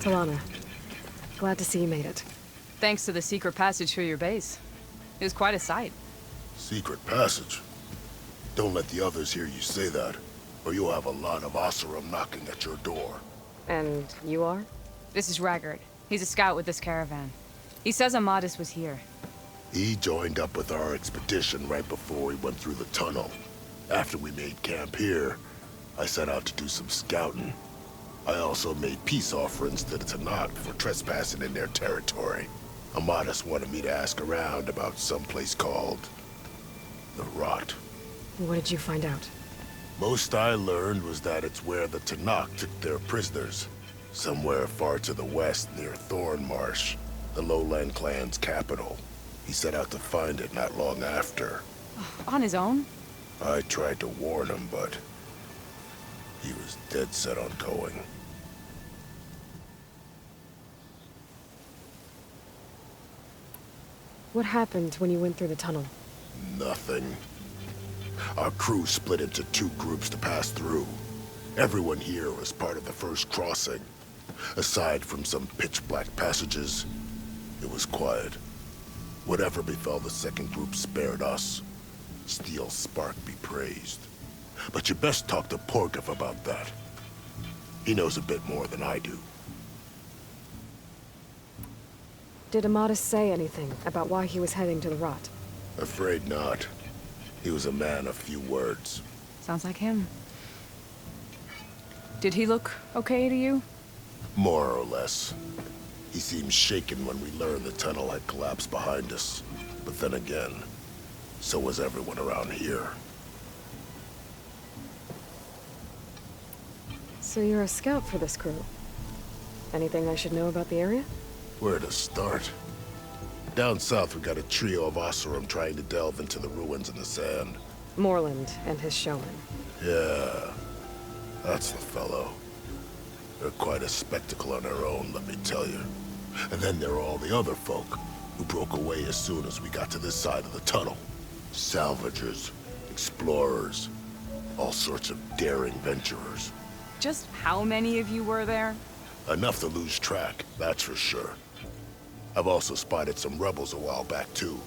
Talana, glad to see you made it. Thanks to the secret passage through your base. It was quite a sight. Secret passage? Don't let the others hear you say that, or you'll have a lot of Oseram knocking at your door. And you are? This is Raggard. He's a scout with this caravan. He says Amadis was here. He joined up with our expedition right before we went through the tunnel. After we made camp here, I set out to do some scouting. I also made peace offerings to the Tanakh for trespassing in their territory. Amadis wanted me to ask around about some place called the Rot. What did you find out? Most I learned was that it's where the Tanakh took their prisoners. Somewhere far to the west near Thornmarsh, the Lowland clan's capital. He set out to find it not long after. On his own? I tried to warn him, but he was dead set on going. What happened when you went through the tunnel? Nothing. Our crew split into two groups to pass through. Everyone here was part of the first crossing. Aside from some pitch-black passages, it was quiet. Whatever befell the second group spared us. Steel Spark be praised. But you best talk to Porgov about that. He knows a bit more than I do. Did Amadis say anything about why he was heading to the Rot? Afraid not. He was a man of few words. Sounds like him. Did he look okay to you? More or less. He seemed shaken when we learned the tunnel had collapsed behind us. But then again, so was everyone around here. So you're a scout for this crew. Anything I should know about the area? Where to start? Down south, we got a trio of Oseram trying to delve into the ruins in the sand. Moreland and his showman. Yeah, that's the fellow. They're quite a spectacle on their own, let me tell you. And then there are all the other folk, who broke away as soon as we got to this side of the tunnel. Salvagers, explorers, all sorts of daring venturers. Just how many of you were there? Enough to lose track, that's for sure. I've also spotted some rebels a while back, too.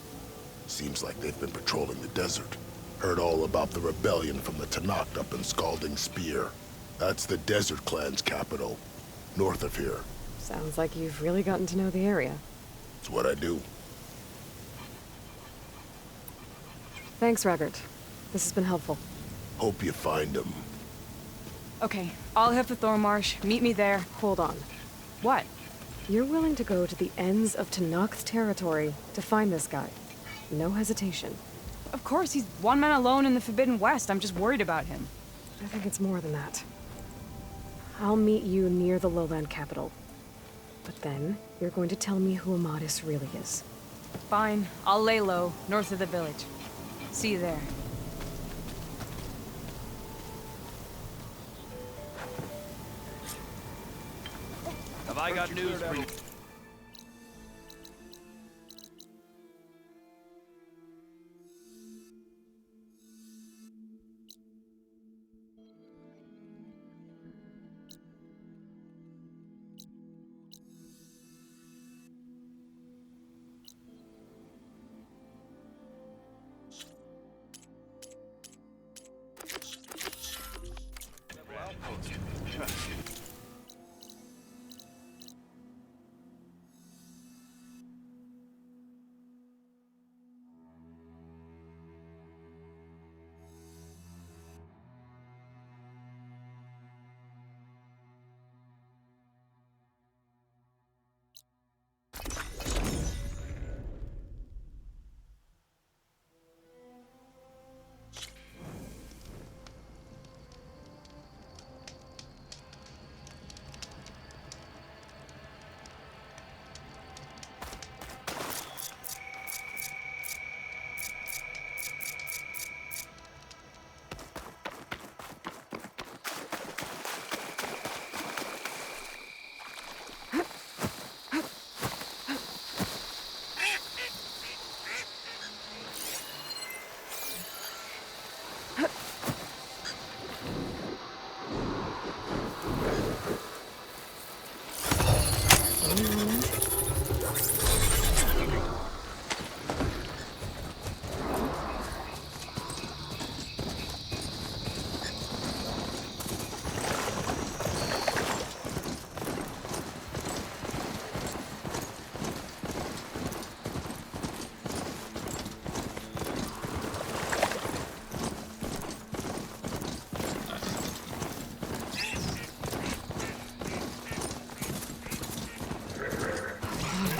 Seems like they've been patrolling the desert. Heard all about the rebellion from the Tanakh up in Scalding Spear. That's the Desert Clan's capital, north of here. Sounds like you've really gotten to know the area. It's what I do. Thanks, Raggard. This has been helpful. Hope you find him. Okay, I'll head for Thornmarsh. Meet me there. Hold on. What? You're willing to go to the ends of Tanakh's territory to find this guy. No hesitation. Of course, he's one man alone in the Forbidden West. I'm just worried about him. I think it's more than that. I'll meet you near the lowland capital. But then, you're going to tell me who Amadis really is. Fine. I'll lay low, north of the village. See you there. Have I got news for you?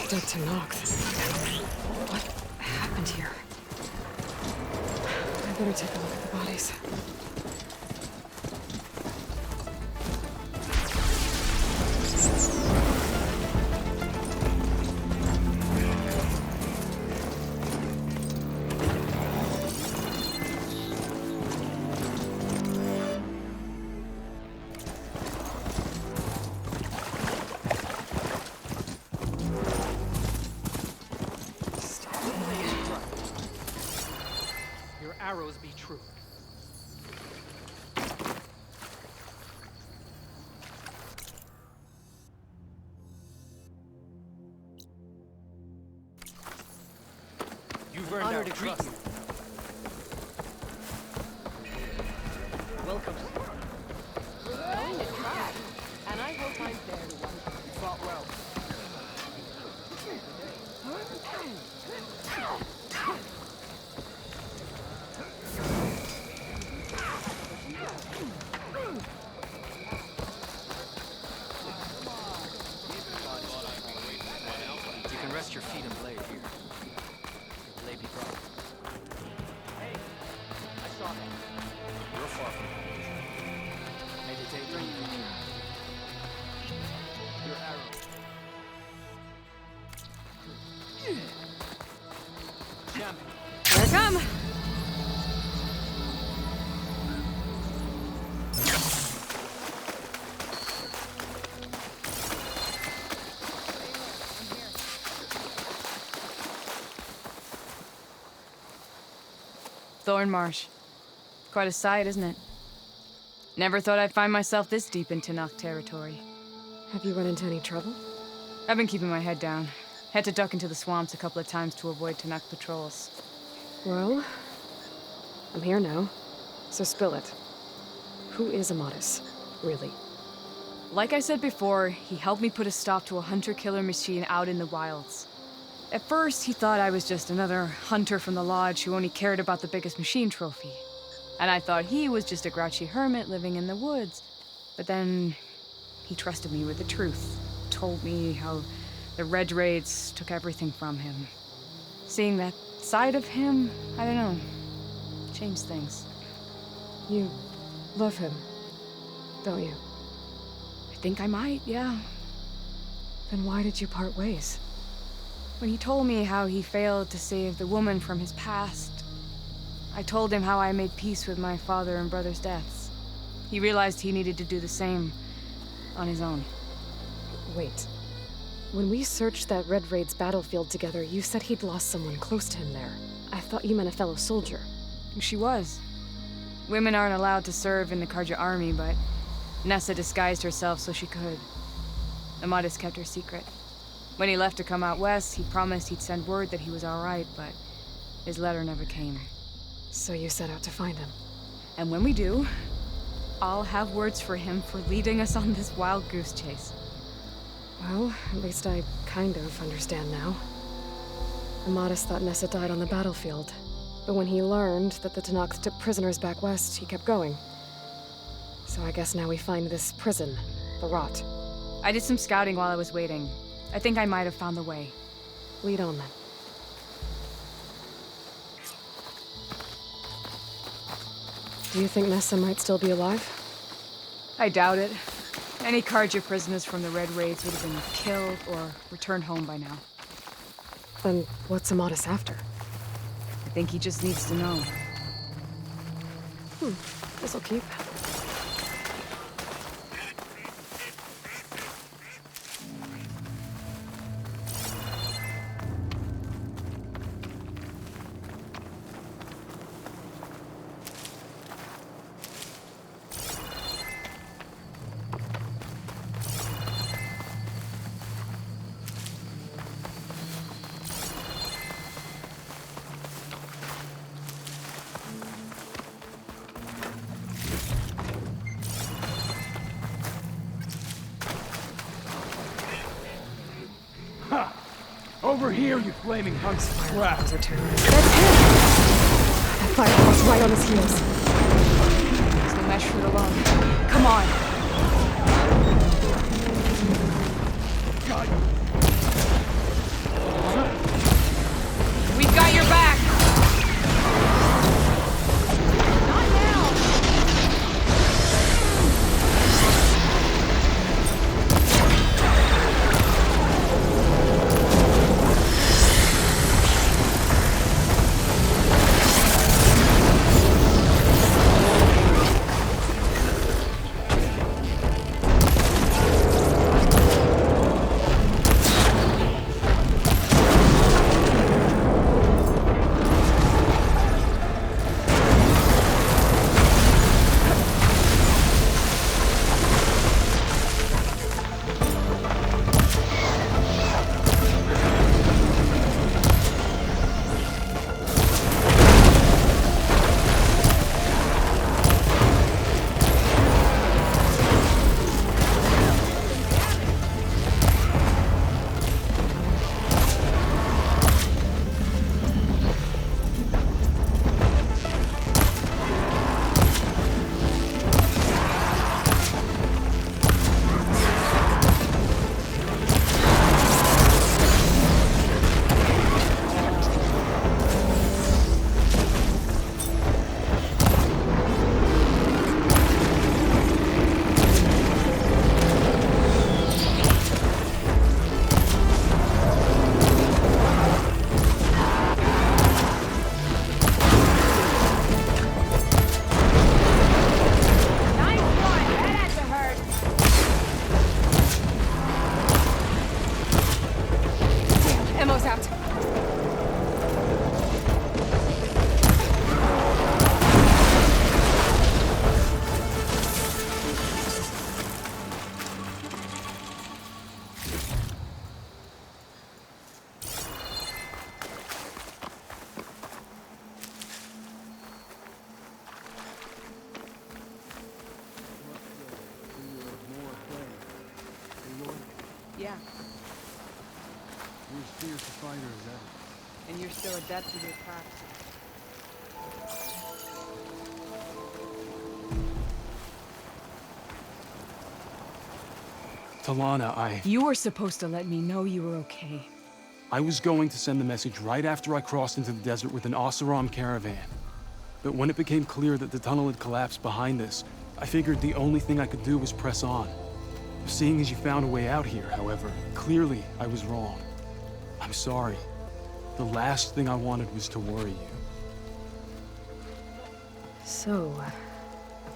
Dead to knock. What happened here? I better take a look at the bodies. Your arrows be true. You've earned our trust. Welcome. Going to try, and I hope I'm there to one. You fought well. You can rest your feet and blade here. The blade be brought. Hey, I saw that. You're far from home. May the day bring you near. Your arrow. Champion. Here I come! Thornmarsh. Quite a sight, isn't it? Never thought I'd find myself this deep in Tanakh territory. Have you run into any trouble? I've been keeping my head down. Had to duck into the swamps a couple of times to avoid Tanakh patrols. Well, I'm here now, so spill it. Who is Amadis, really? Like I said before, he helped me put a stop to a hunter-killer machine out in the wilds. At first, he thought I was just another hunter from the lodge who only cared about the biggest machine trophy. And I thought he was just a grouchy hermit living in the woods. But then, he trusted me with the truth. Told me how the Red Raids took everything from him. Seeing that side of him, I don't know, changed things. You love him, don't you? I think I might, yeah. Then why did you part ways? When he told me how he failed to save the woman from his past, I told him how I made peace with my father and brother's deaths. He realized he needed to do the same on his own. Wait. When we searched that Red Raid's battlefield together, you said he'd lost someone close to him there. I thought you meant a fellow soldier. She was. Women aren't allowed to serve in the Karja army, but Nessa disguised herself so she could. Amadis kept her secret. When he left to come out west, he promised he'd send word that he was all right, but his letter never came. So you set out to find him. And when we do, I'll have words for him for leading us on this wild goose chase. Well, at least I kind of understand now. Amadis thought Nessa died on the battlefield, but when he learned that the Tanakh took prisoners back west, he kept going. So I guess now we find this prison, the Rot. I did some scouting while I was waiting. I think I might have found the way. Lead on then. Do you think Nessa might still be alive? I doubt it. Any Karja prisoners from the Red Raids would have been killed or returned home by now. Then what's Amadis after? I think he just needs to know. This'll keep. Over here, you flaming hunks of crap! Those are terrorists. That's him! That fireworks right on his heels. There's no mesh fruit alone. Come on! God! yeah. You're as fierce a fighter as ever. And you're still adept with your craft. Talana, You were supposed to let me know you were okay. I was going to send the message right after I crossed into the desert with an Oseram caravan. But when it became clear that the tunnel had collapsed behind us, I figured the only thing I could do was press on. Seeing as you found a way out here, however, clearly I was wrong. I'm sorry. The last thing I wanted was to worry you. So,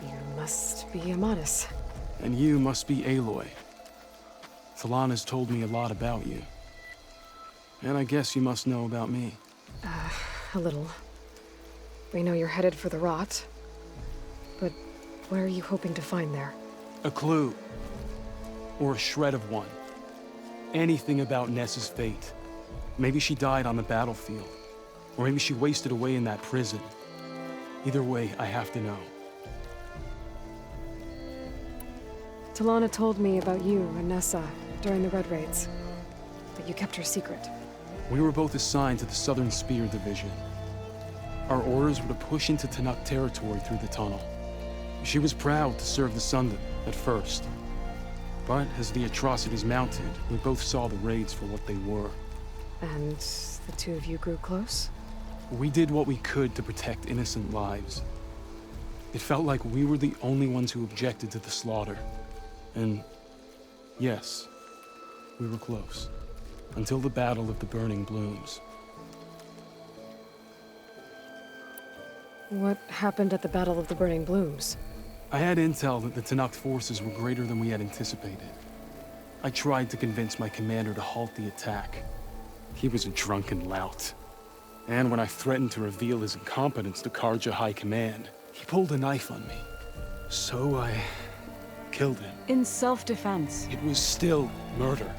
you must be Amatis. And you must be Aloy. Talana's told me a lot about you. And I guess you must know about me. A little. We know you're headed for the rot. But what are you hoping to find there? A clue. Or a shred of one. Anything about Nessa's fate. Maybe she died on the battlefield. Or maybe she wasted away in that prison. Either way, I have to know. Talana told me about you and Nessa during the Red Raids. But you kept her secret. We were both assigned to the Southern Spear Division. Our orders were to push into Tanakh territory through the tunnel. She was proud to serve the Sundom at first. But as the atrocities mounted, we both saw the raids for what they were. And the two of you grew close? We did what we could to protect innocent lives. It felt like we were the only ones who objected to the slaughter. And yes, we were close. Until the Battle of the Burning Blooms. What happened at the Battle of the Burning Blooms? I had intel that the Tanakh forces were greater than we had anticipated. I tried to convince my commander to halt the attack. He was a drunken lout. And when I threatened to reveal his incompetence to Karja High Command, he pulled a knife on me. So I killed him. In self-defense. It was still murder.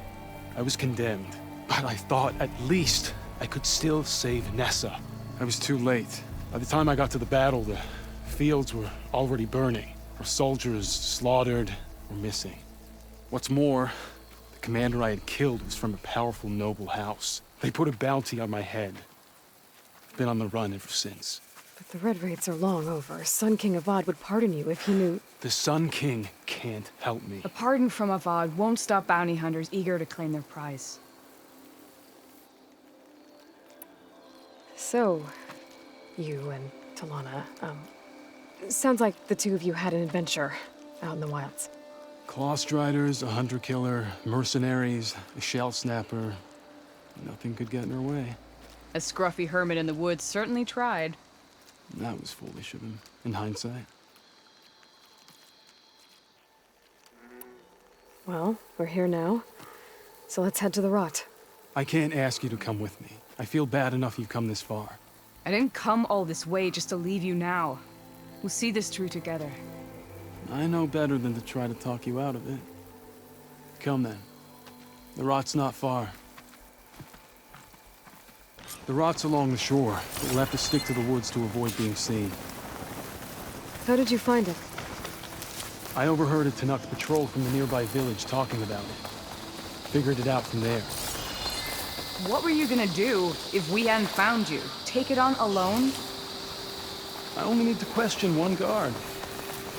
I was condemned. But I thought at least I could still save Nessa. I was too late. By the time I got to the battle, the fields were already burning. Our soldiers slaughtered or missing. What's more, the commander I had killed was from a powerful noble house. They put a bounty on my head. I've been on the run ever since. But the Red Raids are long over. Sun King Avad would pardon you if he knew... The Sun King can't help me. A pardon from Avad won't stop bounty hunters eager to claim their prize. So, you and Talana, sounds like the two of you had an adventure out in the wilds. Claw Striders, a hunter-killer, mercenaries, a shell snapper. Nothing could get in her way. A scruffy hermit in the woods certainly tried. That was foolish of him, in hindsight. Well, we're here now, so let's head to the rot. I can't ask you to come with me. I feel bad enough you've come this far. I didn't come all this way just to leave you now. We'll see this through together. I know better than to try to talk you out of it. Come then. The rot's not far. The rot's along the shore, but we'll have to stick to the woods to avoid being seen. How did you find it? I overheard a Tanakh patrol from the nearby village talking about it. Figured it out from there. What were you gonna do if we hadn't found you? Take it on alone? I only need to question one guard.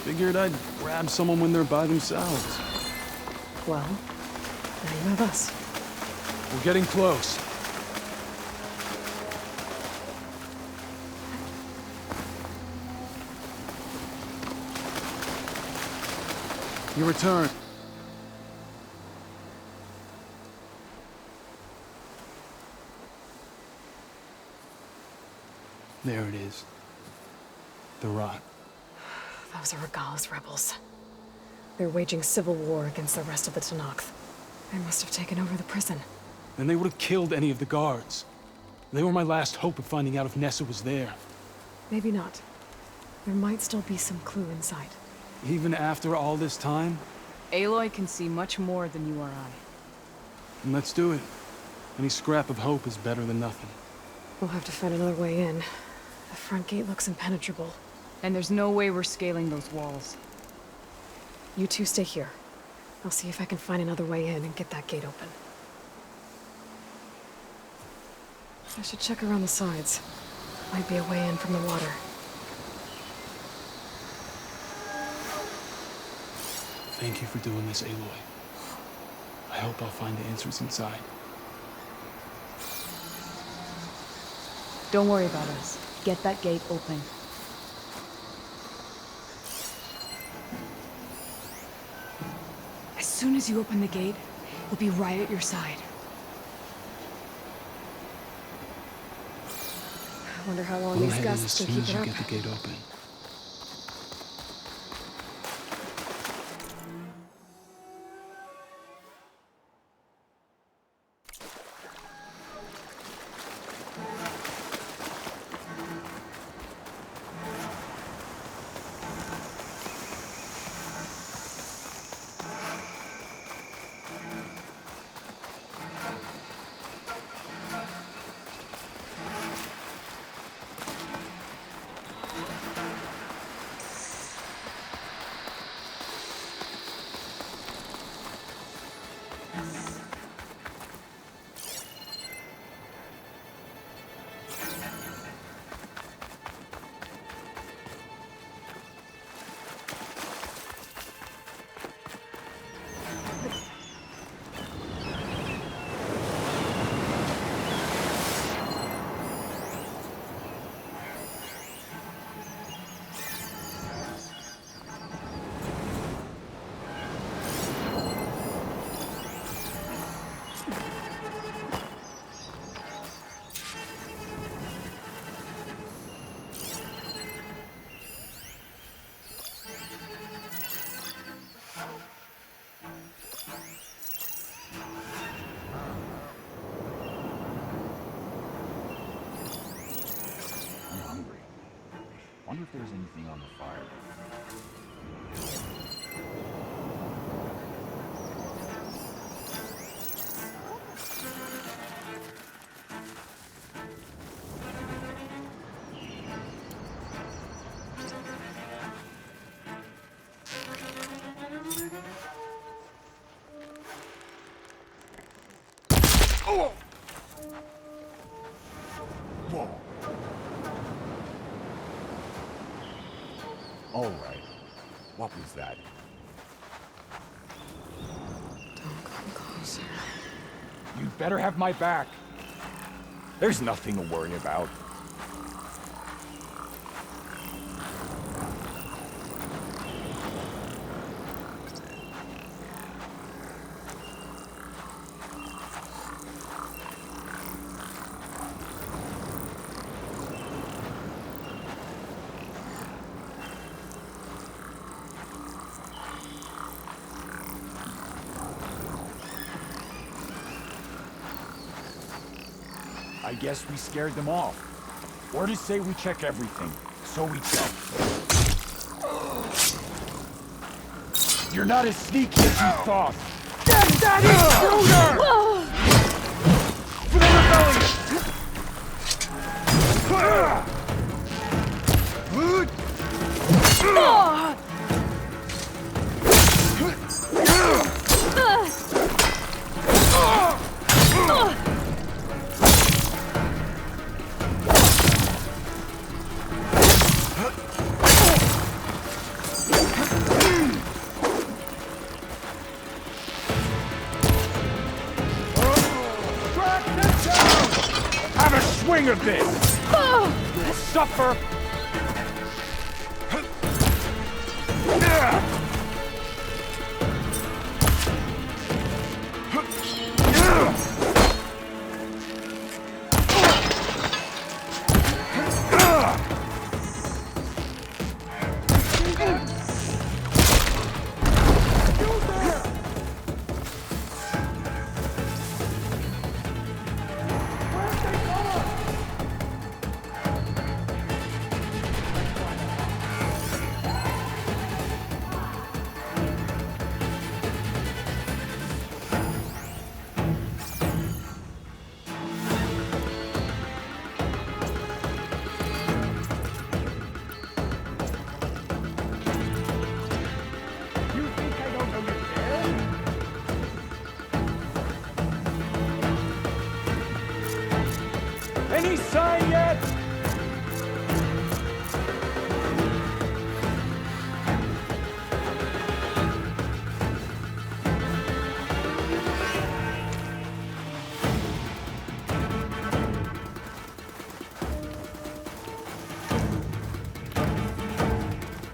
Figured I'd grab someone when they're by themselves. Well, now you have us. We're getting close. Your return. There it is. The rot. Those are Regal's rebels. They're waging civil war against the rest of the Tanakh. They must have taken over the prison. Then they would have killed any of the guards. They were my last hope of finding out if Nessa was there. Maybe not. There might still be some clue inside. Even after all this time? Aloy can see much more than you or I. And let's do it. Any scrap of hope is better than nothing. We'll have to find another way in. The front gate looks impenetrable. And there's no way we're scaling those walls. You two stay here. I'll see if I can find another way in and get that gate open. I should check around the sides. Might be a way in from the water. Thank you for doing this, Aloy. I hope I'll find the answers inside. Don't worry about us. Get that gate open. As soon as you open the gate, we'll be right at your side. I wonder how long Go these ahead and as gusts can soon keep as it you up. get the gate open. Wonder if there's anything on the fire. Oh! Whoa. All right. What was that? Don't come closer. You'd better have my back. There's nothing to worry about. I guess we scared them off. Orders say we check everything, so we check. You're not as sneaky as you thought. Get that intruder! For the Have a swing of this! You'll suffer!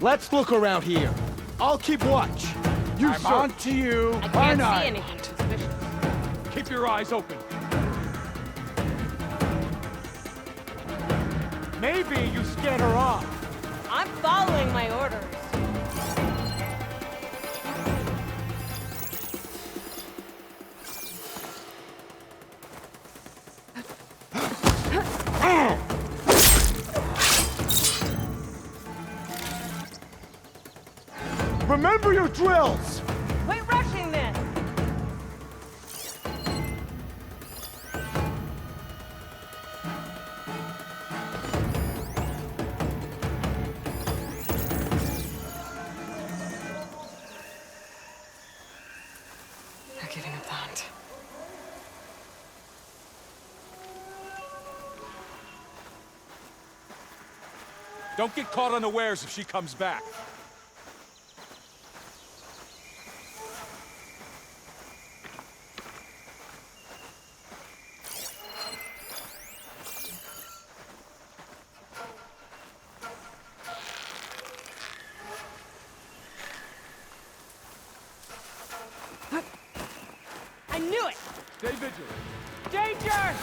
Let's look around here. I'll keep watch. I'm on to you. I can't see anything suspicious. Keep your eyes open. Maybe you scared her off. I'm following my orders. Remember your drills! Quit rushing this! They're giving up that. Don't get caught unawares if she comes back. I knew it! Stay vigilant. Danger!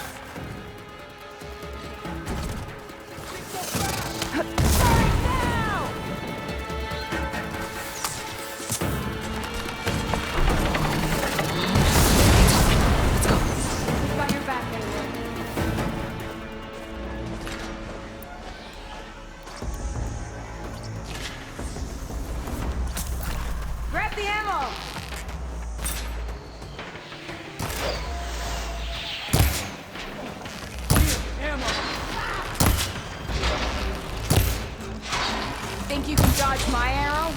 Got your back anyway. Grab the ammo! Think you can dodge my arrow?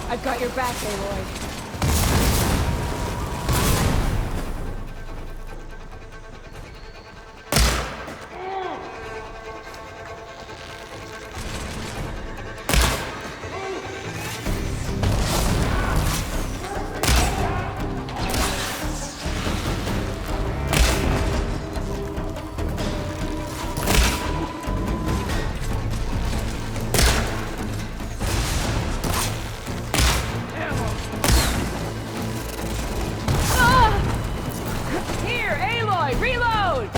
I've got your back, Aloy. Here, Aloy, reload!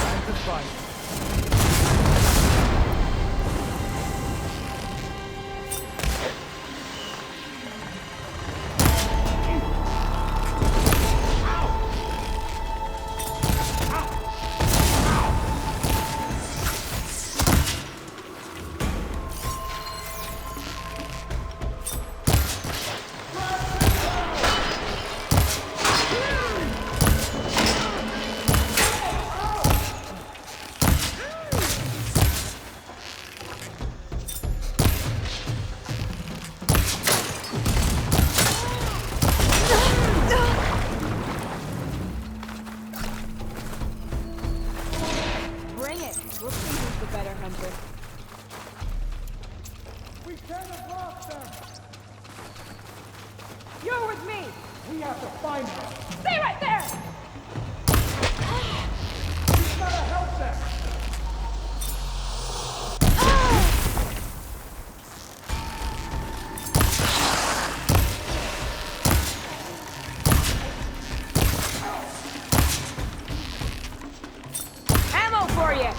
Time to fight. Bring it. We'll see who's the better hunter. We can't have lost them! You're with me! We have to find them! Stay right there! We gotta help them! Ammo for you!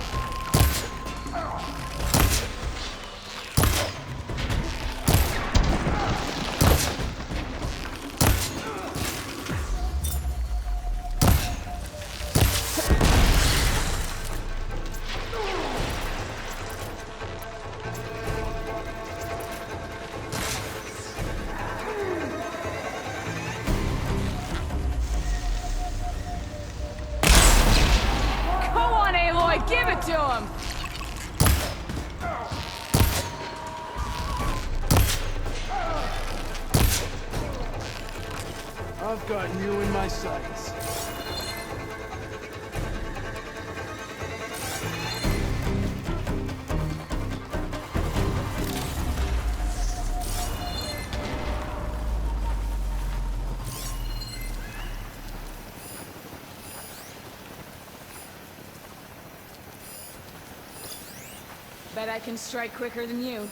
I've got you in my sights. Bet I can strike quicker than you.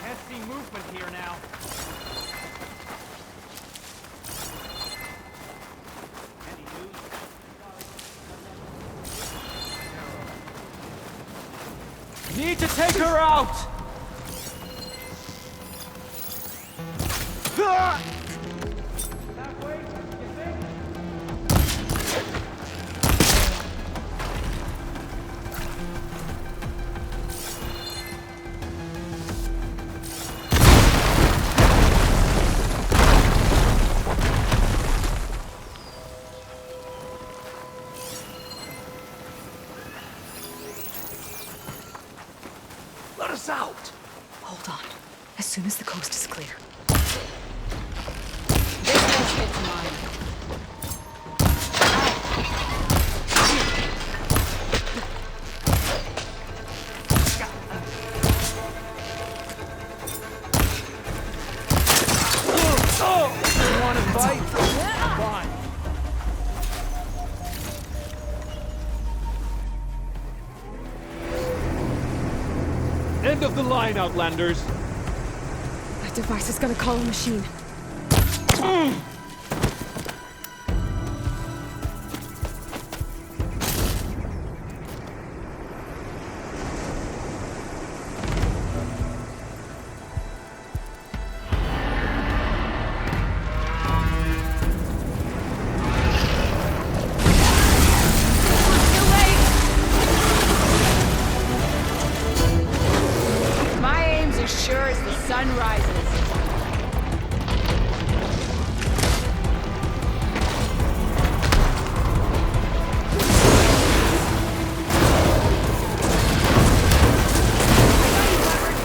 Can't see movement here now. Any news? Need to take her out! That way, you think? Let us out! Hold on. As soon as the coast is clear. This one's hits mine. You want to fight? Fine. End of the line, Outlanders. That device is gonna call a machine. My aim's as sure as the sun rises.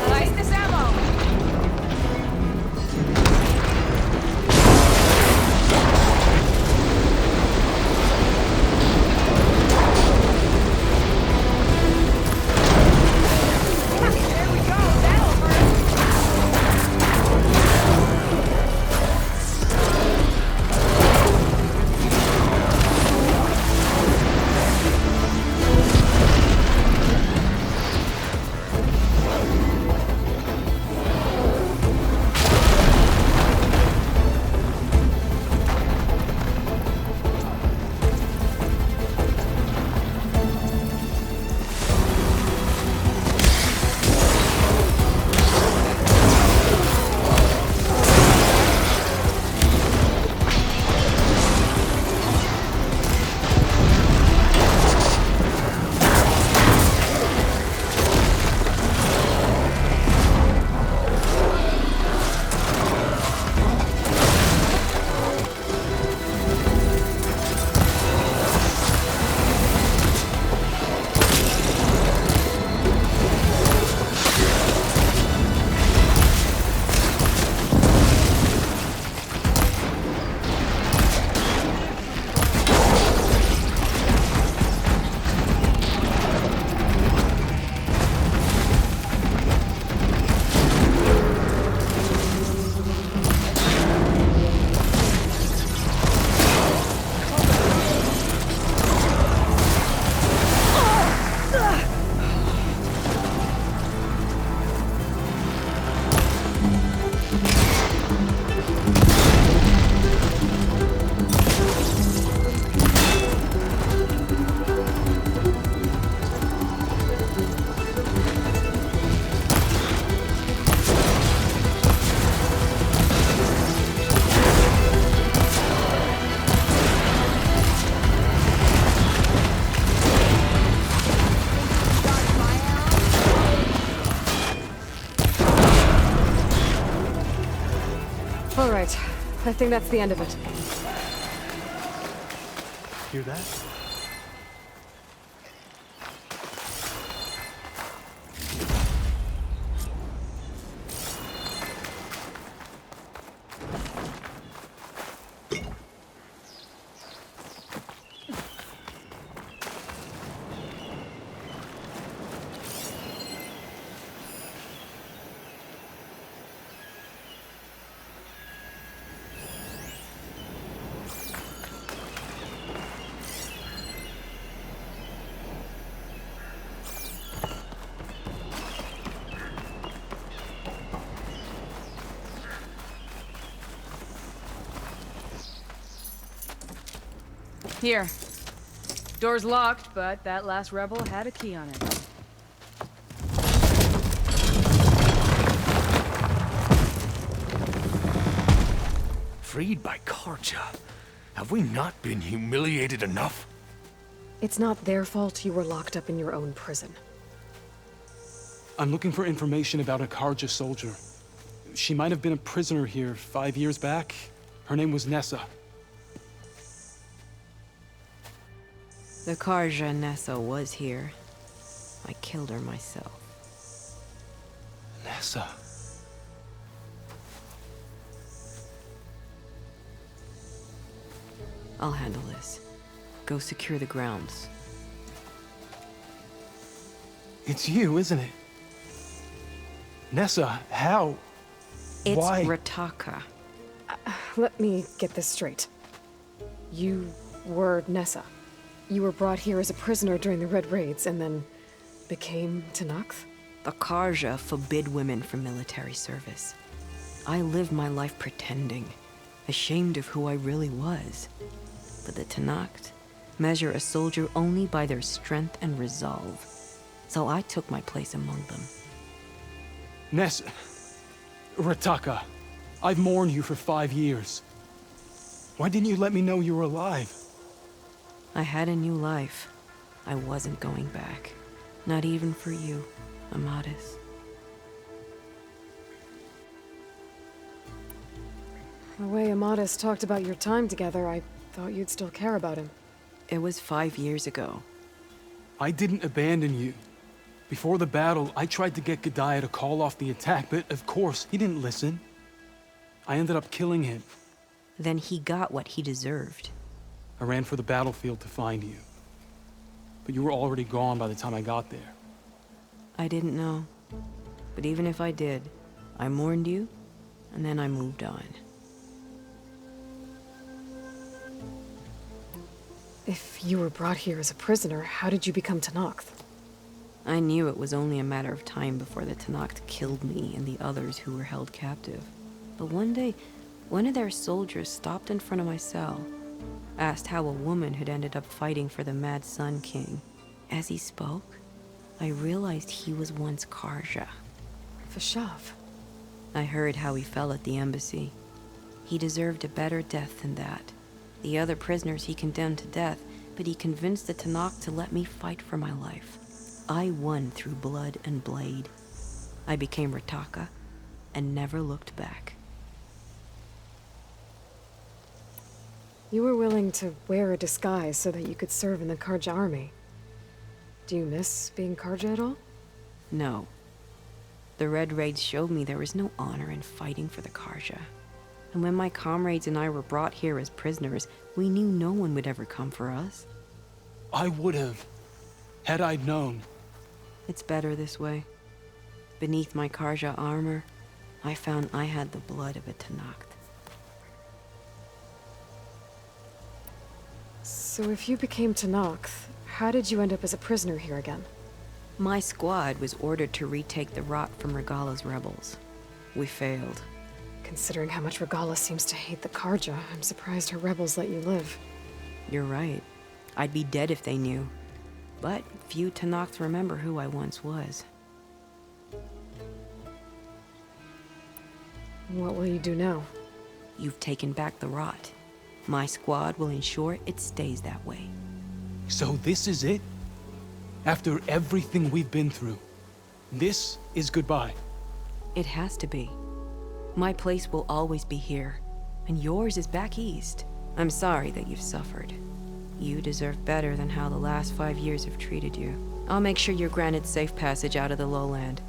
Light this ammo! There we go, that'll hurt! All right. I think that's the end of it. Hear that? Here. Door's locked, but that last rebel had a key on it. Freed by Karja. Have we not been humiliated enough? It's not their fault you were locked up in your own prison. I'm looking for information about a Karja soldier. She might have been a prisoner here 5 years back. Her name was Nessa. The Karja Nessa was here. I killed her myself. Nessa. I'll handle this. Go secure the grounds. It's you, isn't it? Nessa, how? It's Why? Rataka. Let me get this straight. You were Nessa. You were brought here as a prisoner during the Red Raids and then became Tenakth? The Karja forbid women from military service. I lived my life pretending, ashamed of who I really was. But the Tenakth measure a soldier only by their strength and resolve. So I took my place among them. Nessa. Rataka. I've mourned you for 5 years. Why didn't you let me know you were alive? I had a new life. I wasn't going back. Not even for you, Amadis. The way Amadis talked about your time together, I thought you'd still care about him. It was 5 years ago. I didn't abandon you. Before the battle, I tried to get G'daiah to call off the attack, but of course, he didn't listen. I ended up killing him. Then he got what he deserved. I ran for the battlefield to find you. But you were already gone by the time I got there. I didn't know. But even if I did, I mourned you, and then I moved on. If you were brought here as a prisoner, how did you become Tenakth? I knew it was only a matter of time before the Tenakth killed me and the others who were held captive. But one day, one of their soldiers stopped in front of my cell, asked how a woman had ended up fighting for the Mad Sun King. As he spoke, I realized he was once Karja. Vashav. I heard how he fell at the embassy. He deserved a better death than that. The other prisoners he condemned to death, but he convinced the Tenakth to let me fight for my life. I won through blood and blade. I became Rataka and never looked back. You were willing to wear a disguise so that you could serve in the Karja army. Do you miss being Karja at all? No. The Red Raids showed me there was no honor in fighting for the Karja. And when my comrades and I were brought here as prisoners, we knew no one would ever come for us. I would have, had I known. It's better this way. Beneath my Karja armor, I found I had the blood of a Tenakth. So if you became Tenakth, how did you end up as a prisoner here again? My squad was ordered to retake the Rot from Regala's rebels. We failed. Considering how much Regala seems to hate the Karja, I'm surprised her rebels let you live. You're right. I'd be dead if they knew. But few Tenakth remember who I once was. What will you do now? You've taken back the Rot. My squad will ensure it stays that way. So this is it? After everything we've been through, this is goodbye. It has to be. My place will always be here, and yours is back east. I'm sorry that you've suffered. You deserve better than how the last 5 years have treated you. I'll make sure you're granted safe passage out of the lowland.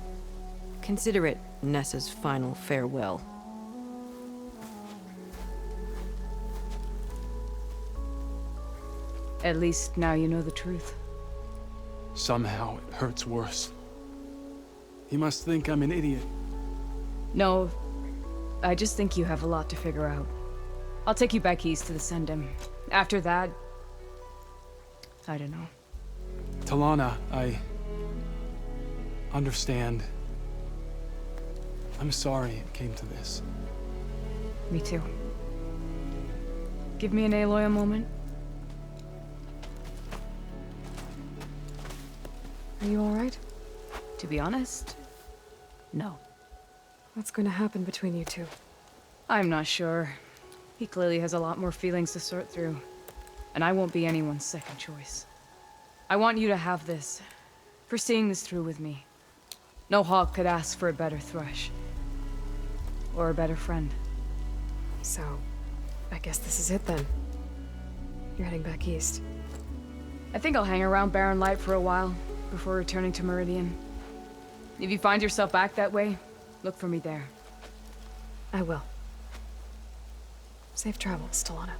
Consider it Nessa's final farewell. At least now you know the truth. Somehow it hurts worse. He must think I'm an idiot. No, I just think you have a lot to figure out. I'll take you back east to the Sendem. After that, I don't know. Talana, I understand. I'm sorry it came to this. Me too. Give me an Aloy a moment. you alright? To be honest, no. What's going to happen between you two? I'm not sure. He clearly has a lot more feelings to sort through. And I won't be anyone's second choice. I want you to have this, for seeing this through with me. No hawk could ask for a better thrush. Or a better friend. So, I guess this is it then. You're heading back east. I think I'll hang around Barren Light for a while, before returning to Meridian. If you find yourself back that way, look for me there. I will. Safe travels, Talana.